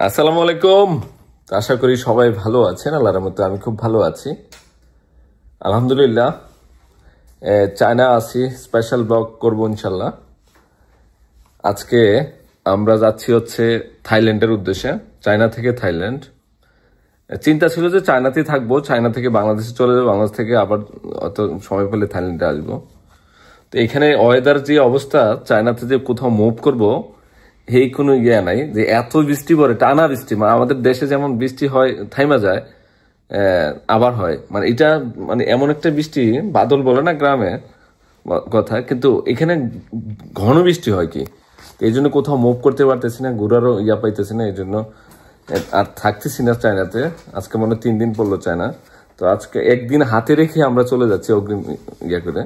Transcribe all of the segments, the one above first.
আসসালামু আলাইকুম। আশা করি সবাই ভালো আছেন। আল্লাহর মতো আমি খুব ভালো আছি, আলহামদুলিল্লাহ। চায়না আছি, স্পেশাল ব্লগ করবো ইনশাল্লাহ। আজকে আমরা যাচ্ছি হচ্ছে থাইল্যান্ডের উদ্দেশ্যে, চায়না থেকে থাইল্যান্ড। চিন্তা ছিল যে চায়নাতেই থাকবো, চায়না থেকে বাংলাদেশে চলে যাবো, বাংলাদেশ থেকে আবার অত সময় পেলে থাইল্যান্ডে আসবো। তো এখানে ওয়েদার যে অবস্থা, চায়নাতে যে কোথাও মুভ করবো এই কোনো ইয়ে নাই, যে এত বৃষ্টি পড়ে, টানা বৃষ্টি। মানে আমাদের দেশে যেমন বৃষ্টি হয় থাইমা যায়, আবার হয়, মানে এটা মানে এমন একটা বৃষ্টি, বাদল বলে না গ্রামে কথা, কিন্তু এখানে ঘন বৃষ্টি হয় কি, এই জন্য কোথাও মুভ করতে পারতেছি না, ঘোরারও ইয়া পাইতেছি না, এই জন্য আর থাকতেছি না চায়নাতে। আজকে মনে 3 দিন পড়লো চায়না, তো আজকে একদিন হাতে রেখে আমরা চলে যাচ্ছি অগ্রিম ইয়ে করে।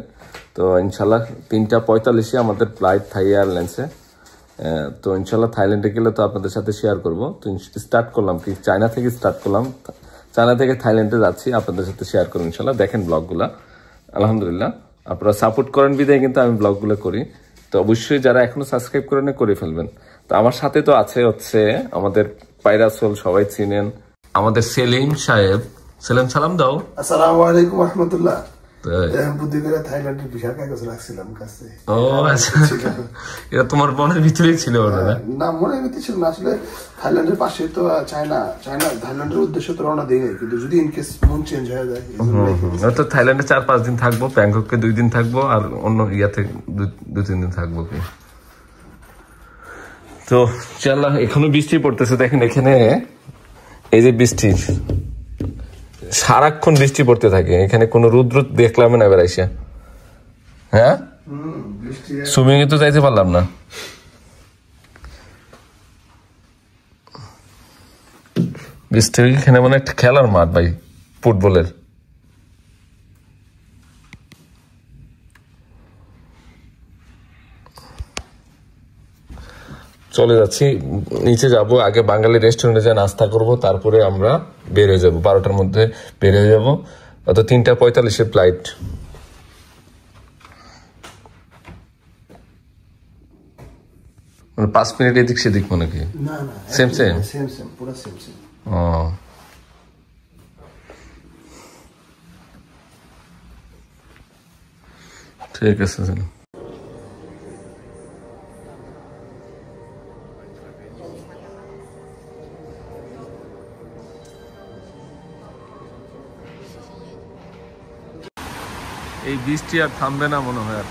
তো ইনশাল্লাহ 3:45 আমাদের ফ্লাইট থাই এয়ারলাইন্সে। তো ইনশাল্লাহ থাইল্যান্ডে গেলে তো আপনাদের সাথে শেয়ার করবো। তো স্টার্ট করলাম কি, চায়না থেকে স্টার্ট করলাম, চায়না থেকে থাইল্যান্ডে যাচ্ছি, আপনাদের সাথে শেয়ার করবো ইনশাল্লাহ। দেখেন ব্লগগুলা, আলহামদুলিল্লাহ আপনারা সাপোর্ট করেন বিদায় কিন্তু আমি ব্লগগুলো করি। তো অবশ্যই যারা এখনো সাবস্ক্রাইব করেন করে ফেলবেন। তো আমার সাথে তো আছে হচ্ছে আমাদের পায়রাসোল, সবাই চিনেন, আমাদের সেলিম সাহেব। সেলিম সালাম দাও। আসসালামু আলাইকুম রাহমাতুল্লাহ। বুদ্ধি করে থাইল্যান্ডের ভিসার কাগজ রাখছিলাম কাছে। ও আচ্ছা, এটা তোমার মনের ভিতরেই ছিল না? মনের ভিতরে ছিল না আসলে। থাইল্যান্ডের পাশে তো চায়না, থাইল্যান্ডের উদ্দেশ্য তো রওনা দিই নাই, কিন্তু যদি ইনকেস মন চেঞ্জ হয়ে যায়। তো থাইল্যান্ডে 4-5 দিন থাকবো, ব্যাংককে 2 দিন থাকবো, আর অন্য ইয়াতে 2-3 দিন থাকবো কি। তো ইনশাআল্লাহ এখনো বৃষ্টি পড়তেছে, দেখেন এখানে এই যে বৃষ্টি, সারাক্ষণ বৃষ্টি পড়তে থাকে এখানে, কোনো রুদ্র দেখলাম না বেড়াইছে। হ্যাঁ, সুইমিং এ তো যাইতে পারলাম না। বৃষ্টি এখানে মানে একটা খেলার মাঠ ভাই, ফুটবলের। চলে যাচ্ছি, নিচে যাব, আগে বাঙালি রেস্টুরেন্টে যা নাস্তা করব, তারপরে আমরা বের হয়ে যাবো। 12টার মধ্যে বের হয়ে যাবো, অত 3:45 ফ্লাইট। মানে 5 মিনিট এদিক সেদিক মনে কি? না না, সেম সেম সেম সেম, পুরো সেম সেম। ও ঠিক আছে। এই বৃষ্টি আর থামবে না মনে হয়। আর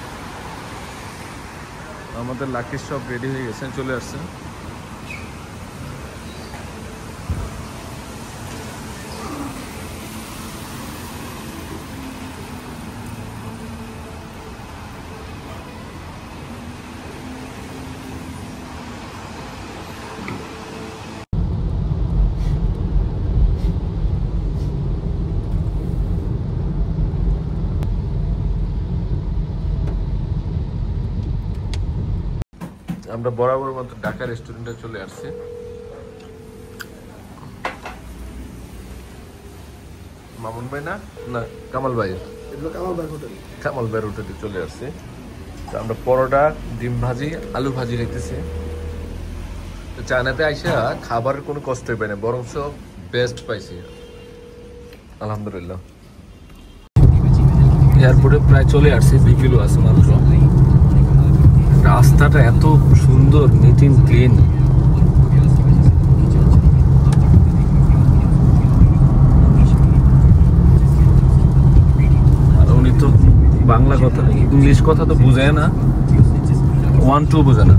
আমাদের লাকি সব রেডি হয়ে গেছে, চলে আসছে। আমরা বরাবর মতো ঢাকা রেস্টুরেন্টে চলে আসছি। মামুন ভাই না, না কামাল ভাই, কামাল ভাই হোটেলে চলে আসছি। তো আমরা পরোটা, ডিম ভাজি, আলু ভাজি খাইতেছি। তো চায়নাতে আইসা খাবারের কোনো কষ্টই পাই না, বরং বেস্ট পাইছি আলহামদুলিল্লাহ। এয়ারপোর্টে প্রায় চলে আসছি, 2 কিলো আছে মাত্র। রাস্তাটা এত সুন্দর, নিট এন্ড ক্লিন। আর উনি তো বাংলা কথা, ইংলিশ কথা তো বুঝে না, 1-2 বোঝে না,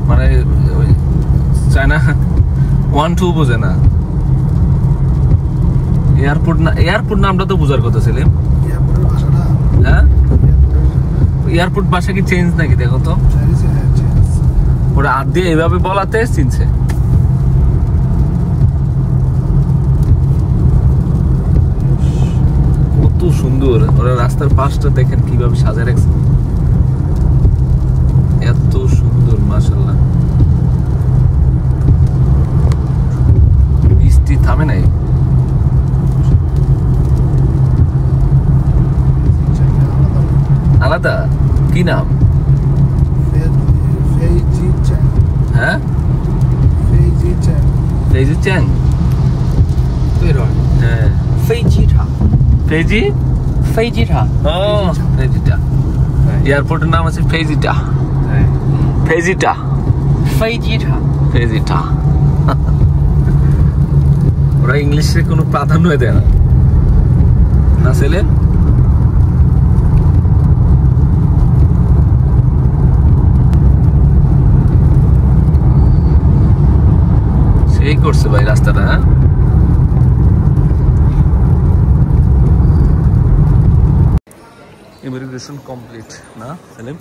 মানে চায়না 1-2 বোঝে না। এয়ারপোর্ট না, এয়ারপোর্ট নামটা তো বোঝার কথা ছিলেন। হ্যাঁ, এয়ারপোর্ট ভাষা কি চেঞ্জ নাকি? দেখো তো, ওরা হাত দিয়ে এভাবে বলাতে চিনছে। কত সুন্দর, ওরা রাস্তার পাশটা দেখেন কিভাবে সাজায় রাখছে, এত সুন্দর মাশাআল্লাহ। বৃষ্টি থামে নাই। আলাদা কি নাম? হ্যাঁ, 雷子站。对了，飞机场。飞机？飞机场。哦，飞机场。এয়ারপোর্টের নাম আছে ফেজিটা। ফেজিটা।飞机场。ফেজিটা। ওরা ইংলিশে কোনো প্রাধান্য দেয় না। না ছেলে? সেই করছে ভাই রাস্তাটা। ইমিগ্রেশন কমপ্লিট না সেলিম?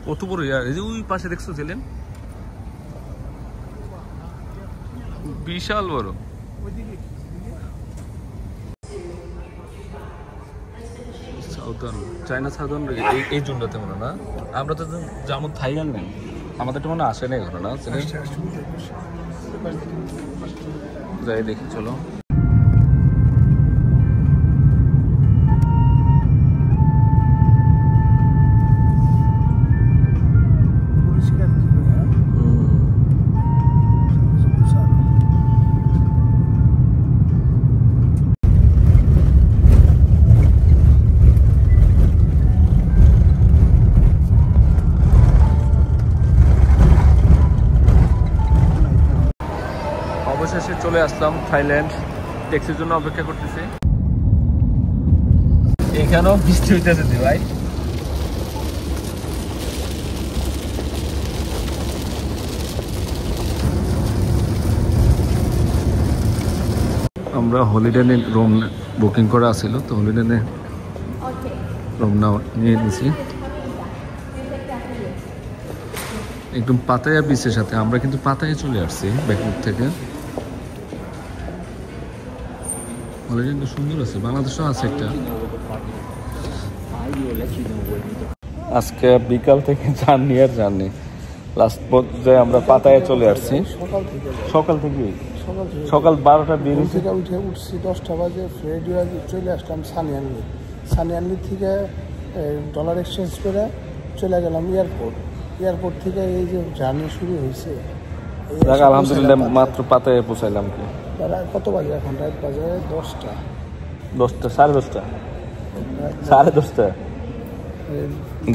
কত বড় ইয়ার, এই যে ওই পাশে দেখছো ছিলেন, বিশাল বড়। সাউদার্ন চায়না সাউদার্ন এই জুনটাতে মনে না, আমরা তো যেমন থাইল্যান্ড নেই, আমাদের তো মনে আসে না এখনো না। যাই দেখি চলো। অবশেষে চলে আসলাম থাইল্যান্ড, ট্যাক্সির জন্য অপেক্ষা করতেছি। এখানেও বৃষ্টি হইতেছে ভাই। আমরা হলিডে রুম বুকিং করা আছিল, তো হলিডে রুম নিয়ে নিয়েছি একদম পাতায়া বিচের সাথে। আমরা কিন্তু পাতায় চলে আসছি ব্যাঙ্গালোর থেকে। হলিডে কিন্তু সুন্দর আছে, বাংলাদেশেও আছে একটা। আজকে বিকাল থেকে জার্নি আর জার্নি, লাস্ট পর্যায়ে আমরা পাতায় চলে আসছি। সকাল থেকে সকাল 12টা বের থেকে উঠছি 10টা বাজে, ফ্রেডিও চলে আসলাম সানিয়ানলি। সানিয়ানলি থেকে ডলার এক্সচেঞ্জ করে চলে গেলাম এয়ারপোর্ট থেকে এই যে জার্নি শুরু হয়েছে। আলহামদুলিল্লাহ মাত্র পাতায় পৌঁছাইলাম। কি কত বাজে এখন? রাত বাজে 10টা, সাড়ে 10টা,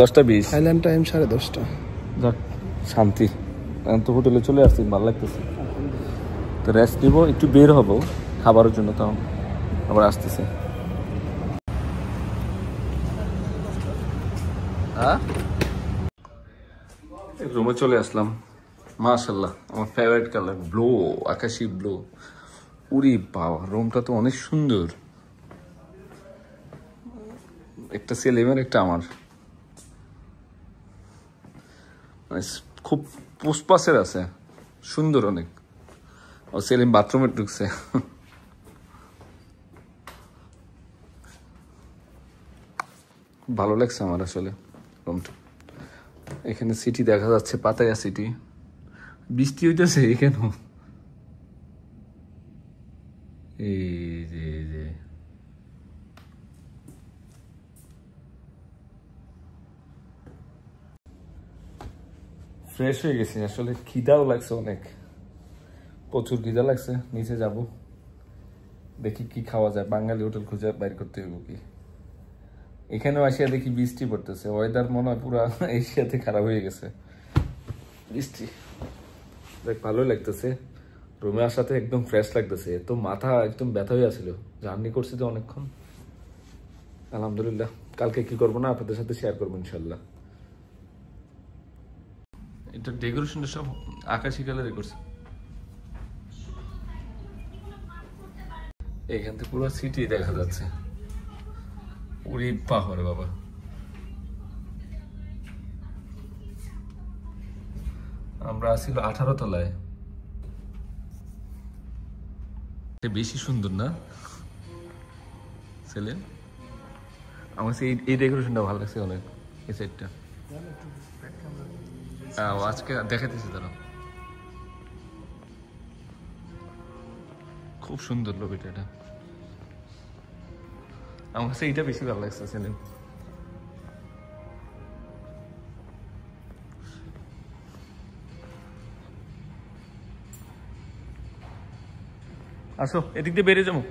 10:20 থাইল্যান্ড টাইম 10:30। যাক শান্তি, এখন তো হোটেলে চলে আসছি, ভালো লাগতেছে। তো রেস্ট নিব, একটু বের হবো খাবারের জন্য, তখন আবার আসতেছে। রুমে চলে আসলাম। মাশাআল্লাহ, আমার ফেভারিট কালার ব্লু, আকাশি ব্লু। উরি বাবা, রুমটা তো অনেক সুন্দর। একটা সেলিমের, একটা আমার, মানে খুব পুষ্পাসের আছে, সুন্দর অনেক। ও সেলিম বাথরুমে ঢুকছে। ভালো লাগছে আমার আসলে রুমটা। এখানে সিটি দেখা যাচ্ছে, পাতায়া সিটি। বৃষ্টি হইতেছে কেন? এই যে ফ্রেশ হয়ে গেছি আসলে, খিদাও লাগছে অনেক, প্রচুর খিদা লাগছে। নিচে যাব, দেখি কি খাওয়া যায়, বাঙালি হোটেল খুঁজে বাইর করতে হইব কি। এখানেও আসিয়া দেখি বৃষ্টি পড়তেছে, ওয়েদার মনে হয় পুরা এশিয়াতে খারাপ হয়ে গেছে, বৃষ্টি। দেখ ভালোই লাগতেছে, রুমে আসাতে একদম ফ্রেশ লাগতেছে। তো মাথা একদম ব্যথা হয়ে আছিল, জার্নি করছি তো অনেকক্ষণ। আলহামদুলিল্লাহ, কালকে কি করবো না আপনাদের সাথে শেয়ার করবো ইনশাল্লাহ। এটা ডেকোরেশনটা সব আকাশি কালারে করছে। এখান থেকে পুরো সিটি দেখা যাচ্ছে। উরি পাহাড় বাবা, আমরা আসছিল 18 তলায়। বেশি সুন্দর না? সেলিম আমার কাছে এই ডেকোরেশনটা ভালো লাগছে অনেক, এই সাইডটা। আজকে দেখাইতেছি তারা, খুব সুন্দর লবিটা এটা। আমার কাছে এইটা বেশি ভালো লাগছে সেলিম। আসো এদিক দিয়ে বেরিয়ে যাবো।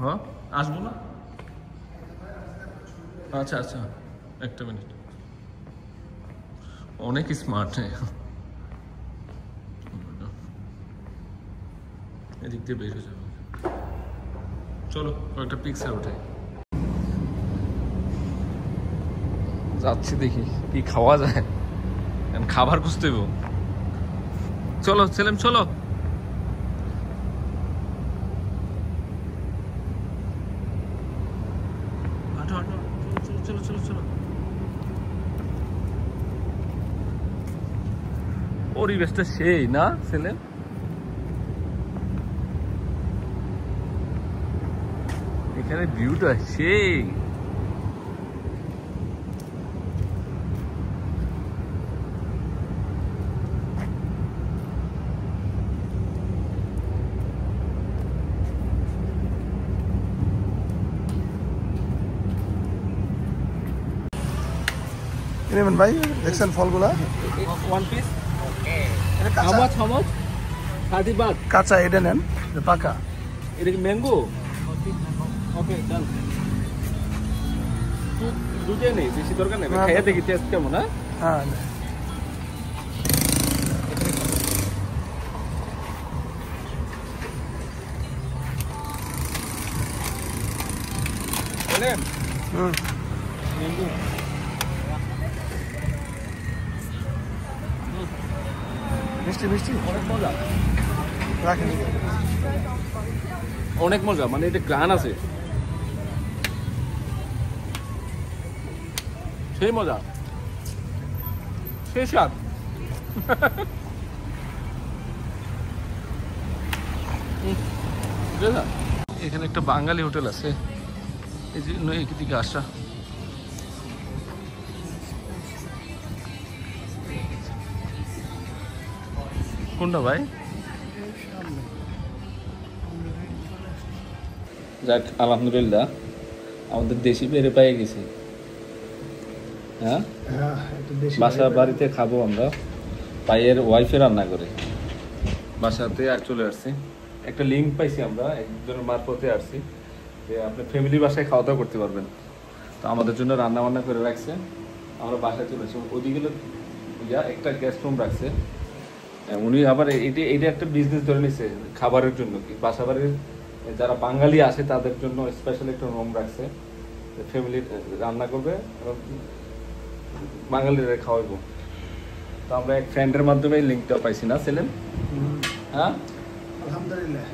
হ্যাঁ আসবো না, আচ্ছা আচ্ছা একটা মিনিট। অনেক স্মার্ট, এদিক দিয়ে বেরিয়ে যাবো। চলো কয়েকটা পিকচার ওঠে, যাচ্ছি দেখি কি খাওয়া যায়, খাবার খুঁজতে হইব। চলো সেলিম চলো। হাঁটো হাঁটো, চলো চলো চলো চলো। পরিবেশটা সেই না সেলিম, এখানে ভিউটা সেই। নেবেন ভাই, দেখছেন ফলগুলা? One piece. How much? 30 baht. কাঁচা এটা নেন, পাকা। It is mango. Okay, done. দুটো নেই, বেশি দরকার নেই। খাইয়ে দেখি টেস্ট কেমন। হ্যাঁ বলেন হুম mango. মিষ্টি মিষ্টি অনেক মজা, রাখেন। অনেক মজা, মানে এটা গ্রান আছে, সেই মজা, সেই স্বাদ। এখানে একটা বাঙালি হোটেল আছে, এই জন্য এদিকে আসা। কোনটা ভাই? যাক আলহামদুলিল্লাহ আমাদের দেশি বেড়ে পেয়ে গেছি। হ্যাঁ বাসা বাড়িতে খাবো আমরা, পায়ের ওয়াইফে রান্না করে বাসাতে আর চলে আসছি। একটা লিঙ্ক পাইছি আমরা একজনের মারফতে আসছি যে আপনি ফ্যামিলি বাসায় খাওয়া দাওয়া করতে পারবেন, তো আমাদের জন্য রান্না বান্না করে রাখছে। আমরা বাসায় চলে আসছি, ওদিকে একটা গেস্ট রুম রাখছে উনি। আবার এটা একটা বিজনেস ধরে নিচ্ছে খাবারের জন্য, কি বাসা বাড়ির যারা বাঙালি আসে তাদের জন্য স্পেশাল একটা রুম রাখছে, ফ্যামিলি রান্না করবে এবং বাঙালিরা খাওয়াইবো। তো আমরা এক ফ্রেন্ডের মাধ্যমে লিঙ্কটা পাইছি না সেলিম? হ্যাঁ আলহামদুলিল্লাহ।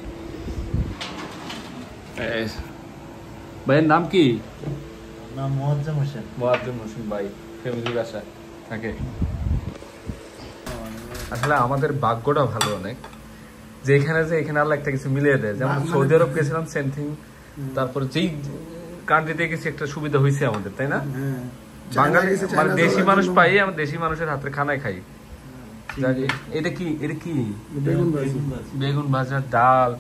ভাইয়ের নাম কি? নাম মোয়াজ্জেম হোসেন। মোয়াজ্জেম হোসেন ভাই ফ্যামিলি বাসা থাকে। আসলে আমাদের ভাগ্যটা ভালো অনেক, যে এখানে আল্লাহ একটা কিছু মিলিয়ে দেয়। যেমন সৌদি আরব গেছিলাম সেম থিং, তারপরে যেই কান্ট্রিতে গেছি একটা সুবিধা হয়েছে আমাদের, তাই না? বাঙালি মানে দেশি মানুষ পাই, আমরা দেশি মানুষের হাতের খানায় খাই। এটা কি বেগুন ভাজা, ডাল,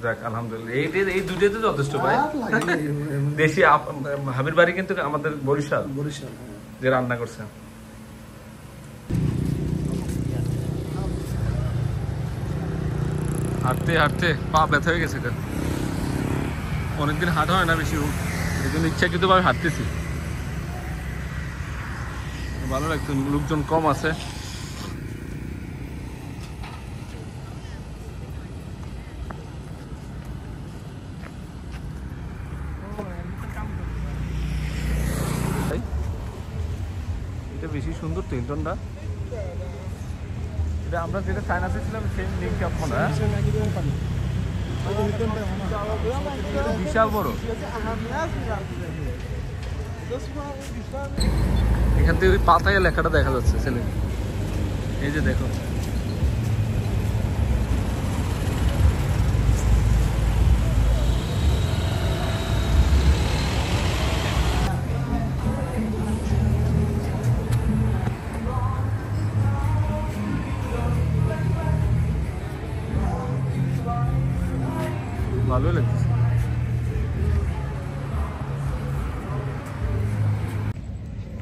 যাক আলহামদুলিল্লাহ এই দুটোই তো যথেষ্ট ভাই। দেশি হাবির বাড়ি কিন্তু আমাদের বরিশাল যে রান্না করছে। হাঁটতে হাঁটতে পা ব্যথা হয়ে গেছে, অনেকদিন হাঁটা হয় না বেশি, এই জন্য ইচ্ছাকৃতভাবে হাঁটতেছি। ভালো লাগতো, লোকজন কম আছে। এটা বেশি সুন্দর তো হিলটনটা, এটা আমরা যেটা চায়নাতে ছিলাম সেম লিঙ্ক এখন। বিশাল বড়, এখান থেকে ওই পাতায় লেখাটা দেখা যাচ্ছে ছেলে, এই যে দেখো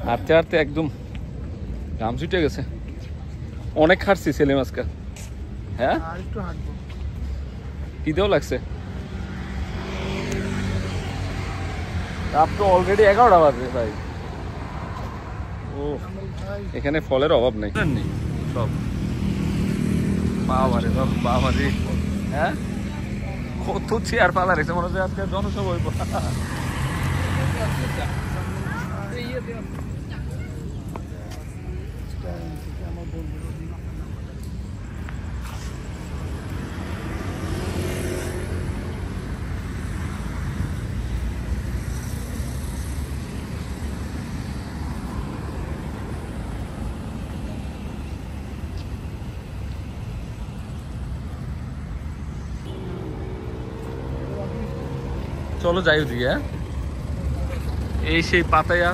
হাঁটতে হাঁটতে একদম ঘাম ছুটে গেছে, অনেক হাঁটছি সেলিম আজকে। হ্যাঁ আর একটু হাঁটবো। খিদেও লাগছে। রাত তো অলরেডি 11টা বাজে ভাই। ও এখানে ফলের অভাব নেই, সব বাবারে সব বাবারে। হ্যাঁ কত চেয়ার পালা রেখেছে, মনে হচ্ছে আজকে জনসভা হইব। চলো যাই ওদিকে। হ্যাঁ এই সেই পাতায়া,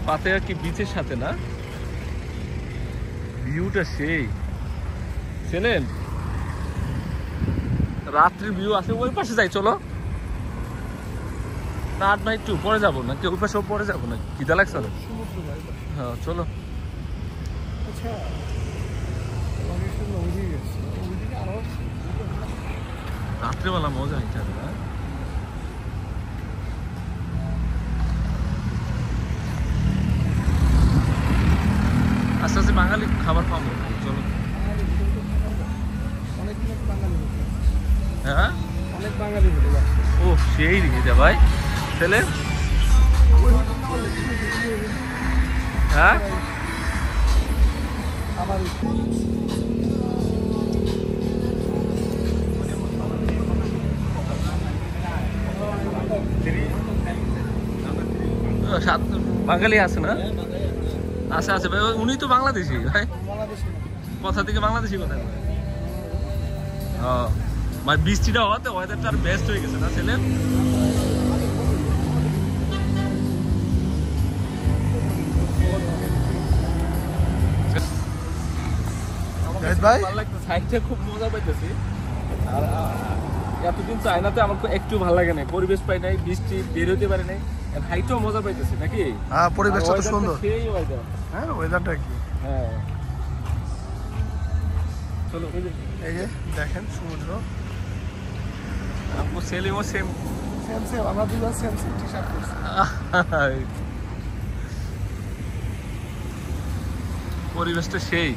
পাতায়া কি বিচের সাথে না? ভিউটা সেই ছিলেন, রাত্রির ভিউ আছে। ওই পাশে যাই চলো না, আর না একটু পরে যাবো না, ওই পাশে পরে যাবো না, খিদা লাগছে না। হ্যাঁ চলো। আচ্ছা রাত্রিবেলা মজা হইতে হবে না? আস্তে আস্তে বাঙালি খাবার পাবো, চলো। হ্যাঁ অনেক বাঙালি ও সেই দিকে ভাই ছেলে। হ্যাঁ আমার বাঙালি আছে না? আছে আছে ভাই, উনি তো বাংলাদেশি ভাই। কোথা থেকে বাংলাদেশি কোথায়? ভাই বৃষ্টিটা হওয়াতে ওয়েদারটা আর বেস্ট হয়ে গেছে না ছেলে? সাইডটা খুব মজা পাইতেছি। আর এতদিন চায়নাতে আমার একটু ভালো লাগে না, পরিবেশ পাই নাই, বৃষ্টি বের হতে পারে নাই, হাইটাও মজা পাইতেছি নাকি? হ্যাঁ পরিবেশটা তো সুন্দর। সেই ওয়েদার। হ্যাঁ ওয়েদারটা কি? হ্যাঁ চলো এই যে দেখেন সমুদ্র। আপু সেলিমও সেম সেম সেম, আমরা দুজন সেম সেম টি-শার্ট পরছি। পরিবেশটা সেই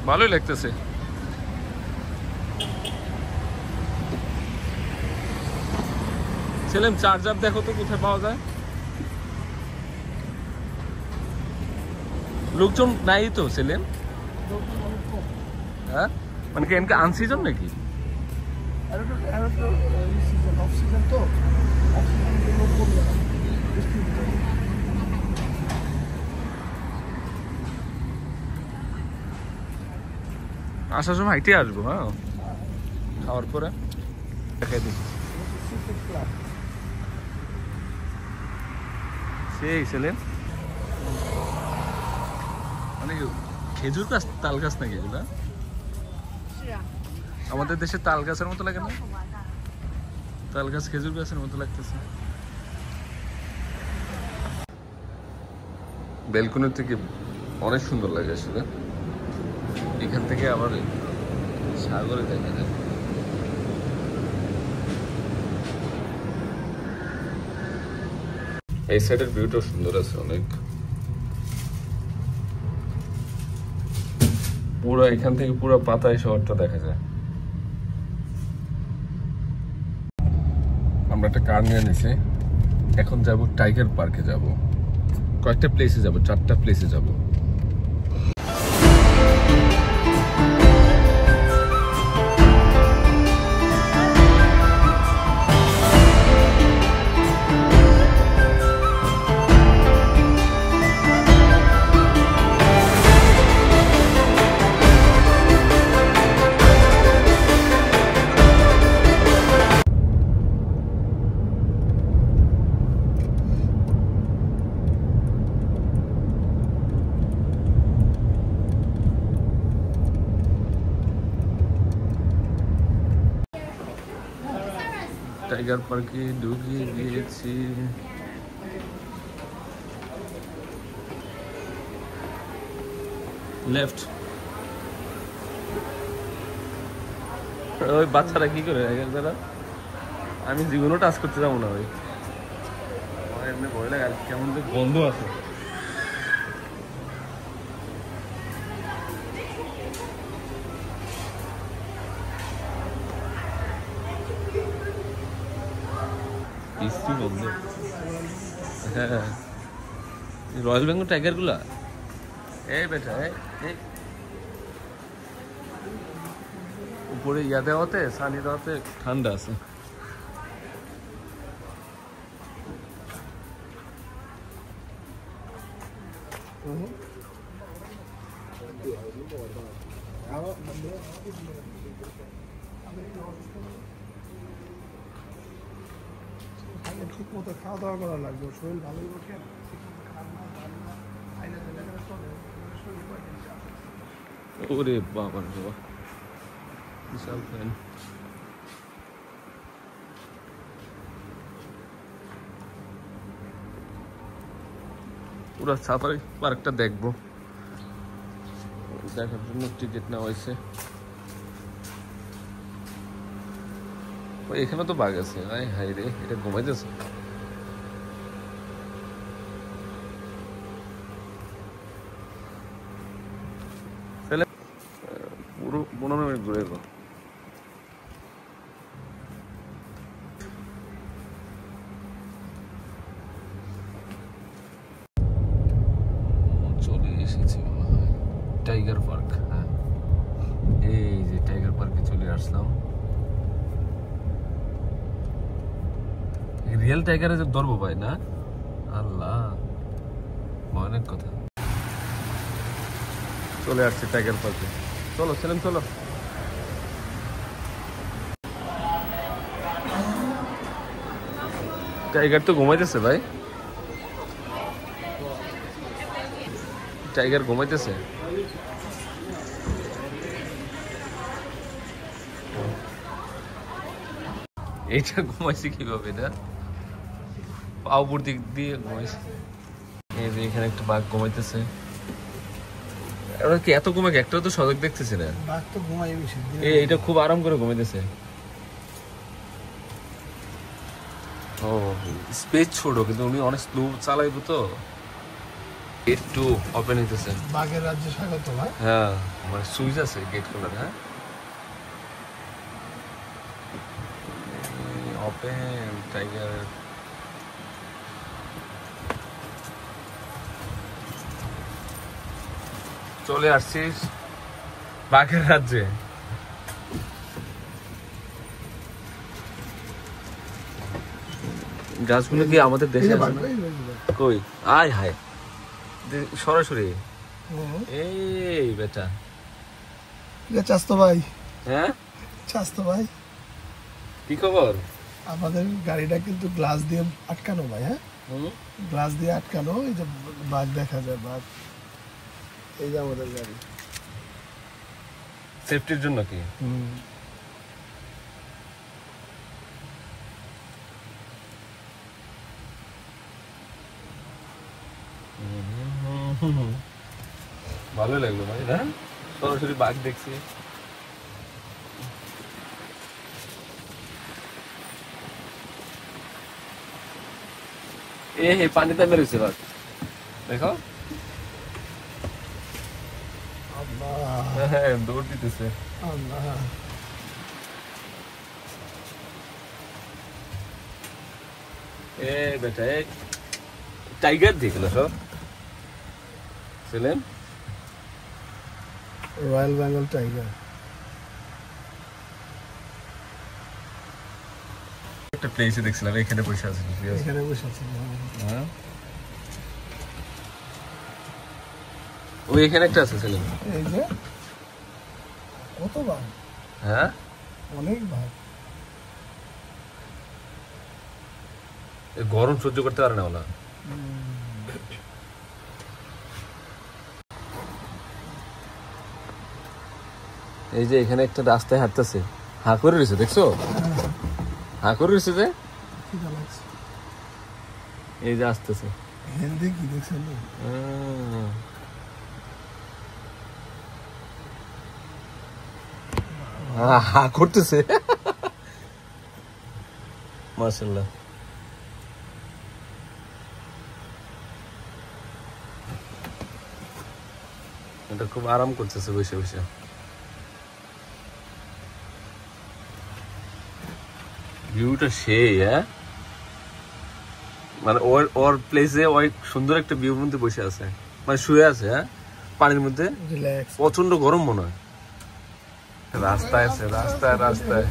ভালোই লাগতেছে। সেলিম চার্জার দেখো তো কোথায় পাওয়া যায়? লোকজন নাই তো সেলিম? হ্যাঁ মানে কি এনকে আনসিজন নাকি? আসার সময় হাইটে আসবো। হ্যাঁ খাওয়ার পরে দেখাই দিই। সেই সেলিম মানে খেজুর গাছ, তাল গাছ নাকি এগুলা? আমাদের দেশে তাল গাছের মতো লাগে না? তাল গাছ খেজুর গাছের মতো লাগতেছে। বেলকনি থেকে অনেক সুন্দর লাগে আসলে, এখান থেকে আবার সাগরে দেখা যায়। এই সাইডের ভিউটা সুন্দর আছে অনেক, পুরো এখান থেকে পুরো পাতায় শহরটা দেখা যায়। আমরা একটা কার নিয়ে নিছি, এখন যাব টাইগার পার্কে যাব। কয়েকটা প্লেসে যাব, 4টা প্লেসে যাব। টাইগার পার্কে ঢুকে গিয়েছি। লেফট। ওই বাচ্চারা কি করে দাদা, আমি জীবনও টাচ করতে যাবো না ভাই, আমার এমনি ভয় লাগে। আর কেমন যে গন্ধ আছে। হ্যাঁ, রয়্যাল বেঙ্গল টাইগার গুলা। এই বেটা এই উপরে ইয়া দেওয়াতে, সানি দেওয়াতে ঠান্ডা আছে। ঠিক মতো খাওয়া দাওয়া করা লাগবে, শরীর ভালোই ওঠে। ওরে বাবা রে বাবা, বিশাল ফ্যান। পুরো সাফারি পার্কটা দেখবো, দেখার জন্য টিকিট নেওয়া হয়েছে। এখানে তো বাঘ আছে। আয় হাই রে, এটা ঘুমাইতেছে। পুরো 15 মিনিট ঘুরে এলো। চলে এসেছি টাইগার পার্ক। হ্যাঁ, এই যে টাইগার পার্কে চলে আসলাম। রিয়েল টাইগারে যে ধরবো ভাই না, আল্লাহ অনেক কথা। চলে আসছে টাইগার পার্কে। চলো সেলিম চলো। টাইগার তো ঘুমাইতেছে ভাই, টাইগার ঘুমাইতেছে। এইটা ঘুমাইছে কিভাবে না, পাউপুর দিক দিয়ে ঘুমাইছে। এই যে এখানে একটা বাঘ ঘুমাইতেছে। কি এত ঘুমাক, একটা তো সজাগ দেখতেছি না। বাঘ তো ঘুমাই বেশি। এটা খুব আরাম করে ঘুমাইতেছে। ও স্পেস ছোট, কিন্তু উনি অনেক স্লো চালাইবো তো, একটু ওপেন হইতেছে। বাঘের রাজ্যে স্বাগত ভাই। হ্যাঁ, মানে সুইচ আছে গেট খোলার। হ্যাঁ, ওপেন টাইগার। চলে আসছিস বাঘের রাজ্যে। গাছগুলো কি আমাদের দেশে আছে না? কই আয় হায়, সরাসরি এই বেটা। চাস্তো ভাই। হ্যাঁ চাস্তো ভাই, কি খবর? আমাদের গাড়িটা কিন্তু গ্লাস দিয়ে আটকানো ভাই। হ্যাঁ, গ্লাস দিয়ে আটকানো। এই যে বাঘ দেখা যায়, বাঘ। এই যে আমাদের গাড়ি সেফটির জন্য কি? ভালো লাগলো ভাই। হ্যাঁ, সরাসরি বাঘ দেখছি। এ হে পানিতে মেরেছে বাঘ, দেখো। হ্যাঁ, দৌড় দিতেছে। এ বেটা, টাইগার দেখলো সব। Selim, royal Bengal tiger. একটা প্লেসে দেখছিলাম, এখানে বসে আছে। এখানে বসে আছে। হ্যাঁ, ওই এখানে একটা আছে সেলিম। এই যে কত বাঘ। হ্যাঁ, অনেক বাঘ। গরম সহ্য করতে পারে না ওরা। এই যে এখানে একটা রাস্তায় হাঁটতেছে, হা করে রয়েছে, দেখছো? হা করে রয়েছে যে, এই যে আসতেছে। হিন্দি কি দেখছেন? হা করতেছে মাশাআল্লাহ। এটা খুব আরাম করতেছে বসে বসে। ভিউটা সেই, হ্যাঁ মানে ওর প্লেসে ওই সুন্দর একটা ভিউর মধ্যে বসে আছে, মানে শুয়ে আছে, হ্যাঁ পানির মধ্যে, প্রচন্ড গরম মনে হয়। রাস্তায় আছে, রাস্তায় রাস্তায়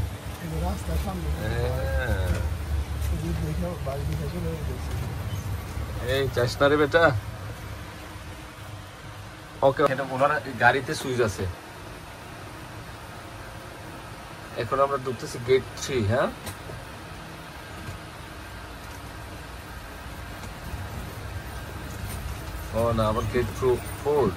এই চেষ্টা রে বেটা। ওকে, ওনার গাড়িতে সুইচ আছে। এখন আমরা ঢুকতেছি গেট 3, হ্যাঁ ও না, আবার গেট 4।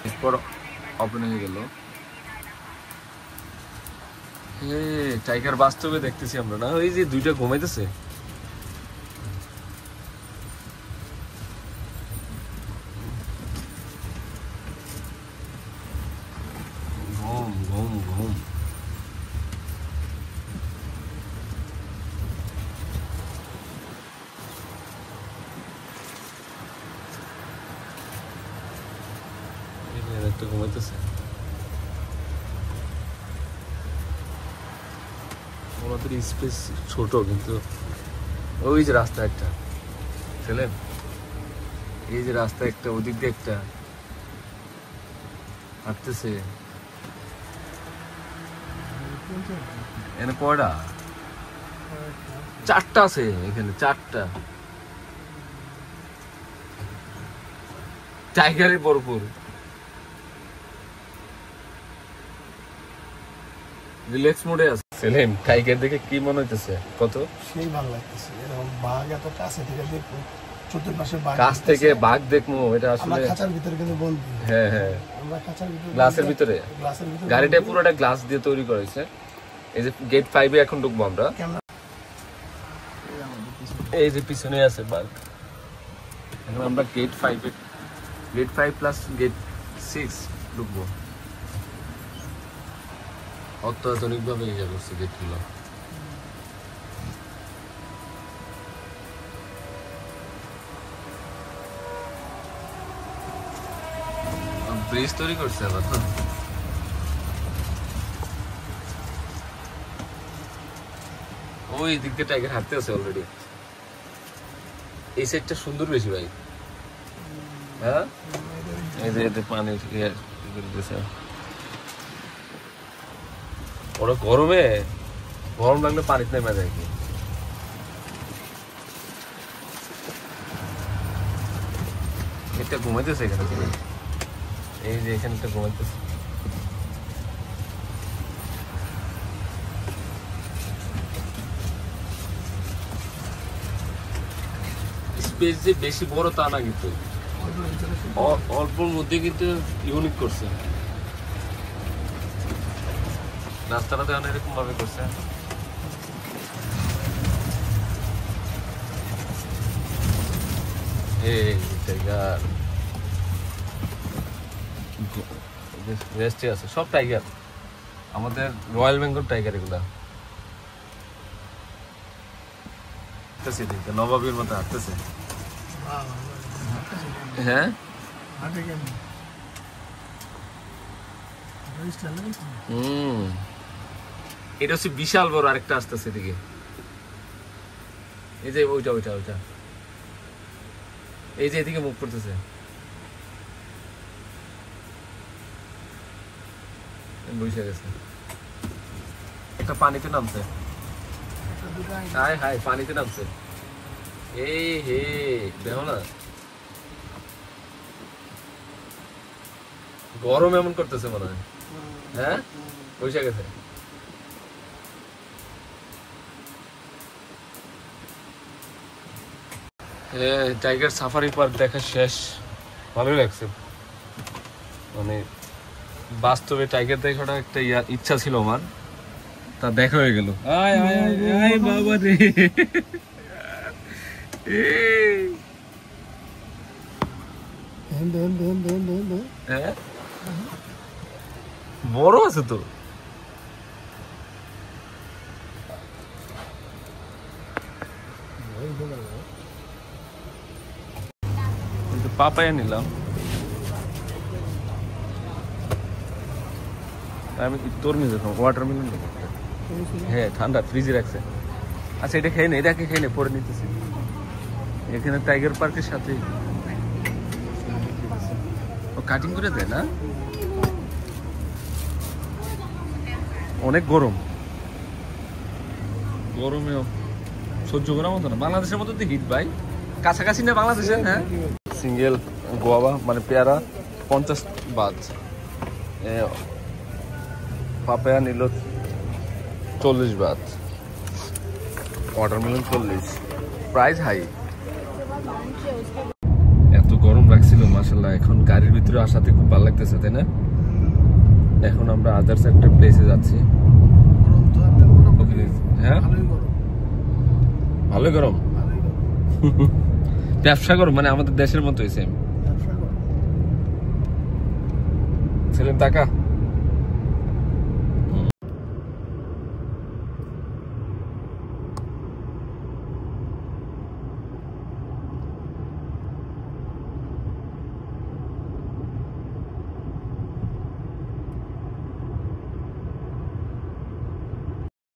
এরপর ওপেন হয়ে গেল। টাইগার বাস্তবে দেখতেছি আমরা না, ওই যে দুইটা ঘুমাইতেছে। ঘুম ঘুম ঘুম। একটা ঘুমাইতেছে। ওনাদের স্পেস ছোট, কিন্তু ওই যে রাস্তা একটা ছিলেন, এই যে রাস্তা একটা, ওদিক দিয়ে একটা হাঁটতেছে। এখানে কয়টা? 4টা আছে এখানে, 4টা। টাইগারে ভরপুর। রিল্যাক্স মোডে আছে সেলিম। টাইগার দেখে কি মনে হইতেছে? কত সেই ভালো লাগতেছে, এরকম বাঘ এত কাছে থেকে দেখবো, চতুর্পাশে বাঘ, কাছ থেকে বাঘ দেখবো, এটা আসলে আমরা খাঁচার ভিতরে কিন্তু বন্দি। হ্যাঁ হ্যাঁ, আমরা খাঁচার ভিতরে, গ্লাসের ভিতরে। গাড়িটা পুরোটা গ্লাস দিয়ে তৈরি করা হয়েছে। এই যে গেট 5 এ এখন ঢুকবো আমরা। এই যে পিছনে আছে বাঘ। এখন আমরা গেট 5 এ, গেট 5 প্লাস গেট 6 ঢুকবো। অত্যাধুনিক ভাবে ইয়ে করছে গেটগুলো। ব্রিজ তৈরি করছে আবার। ওই দিক দিয়ে টাইগার হাঁটতে আছে অলরেডি। এই সাইডটা সুন্দর বেশি ভাই, হ্যাঁ এই যে এতে পানি দিতেছে। ওরা গরমে, গরম লাগলে পানিতে নেমে যায় কি। এটা ঘুমাইতেছে এখানে, এই যে এখানে একটা ঘুমাইতেছে। স্পেস যে বেশি বড় তা না, কিন্তু অল্পর মধ্যে কিন্তু ইউনিক করছে। রাস্তাটা তো এরকম ভাবে করছে। টাইগার রেস্টে আছে, সব টাইগার, আমাদের রয়্যাল বেঙ্গল টাইগার এগুলা। নবাবের মতো হাঁটতেছে, হ্যাঁ এটা হচ্ছে বিশাল বড় আরেকটা আসতেছে এদিকে। এই যে ওইটা ওইটা ওইটা, এই যে এদিকে মুভ করতেছে। বসে গেছে, একটা পানিতে নামছে। হাই হাই, পানিতে নামছে। এই হে দেখো না, গরম এমন করতেছে মনে হয়। হ্যাঁ বসে গেছে। টাইগার সাফারি পার্ক দেখা শেষ, ভালোই লাগছে। মানে বাস্তবে টাইগার দেখাটা একটা ইচ্ছা ছিল আমার, তা দেখা হয়ে গেল। আয় আয় আয় আয় বাবা রে, হ্যাঁ বড় আছে তো। পাপায়া নিলাম, আমি তরমুজ দেখলাম, ওয়াটারমেলন নেবো। হ্যাঁ ঠান্ডা ফ্রিজে রাখছে। আচ্ছা এটা খেয়ে নে, এটাকে খেয়ে নে, পরে নিতেছি। এখানে টাইগার পার্কের সাথে ও কাটিং করে দেয় না। অনেক গরম, গরমে সহ্য করার মতো না। বাংলাদেশের মতো তো হিট ভাই, কাছাকাছি না বাংলাদেশে। হ্যাঁ সিঙ্গেল গোয়াবা মানে পেয়ারা 50 বাদ, পাপায়া নিল 40 বাদ, ওয়াটারমেলন 40, প্রাইস হাই। এত গরম লাগছিল মাশাআল্লাহ, এখন গাড়ির ভিতরে আসাতে খুব ভালো লাগতেছে তাই না। এখন আমরা আদার্স একটা প্লেসে যাচ্ছি। হ্যাঁ ভালোই গরম, ব্যবসা গরম মানে আমাদের দেশের মতোই সেম। ছেলের টাকা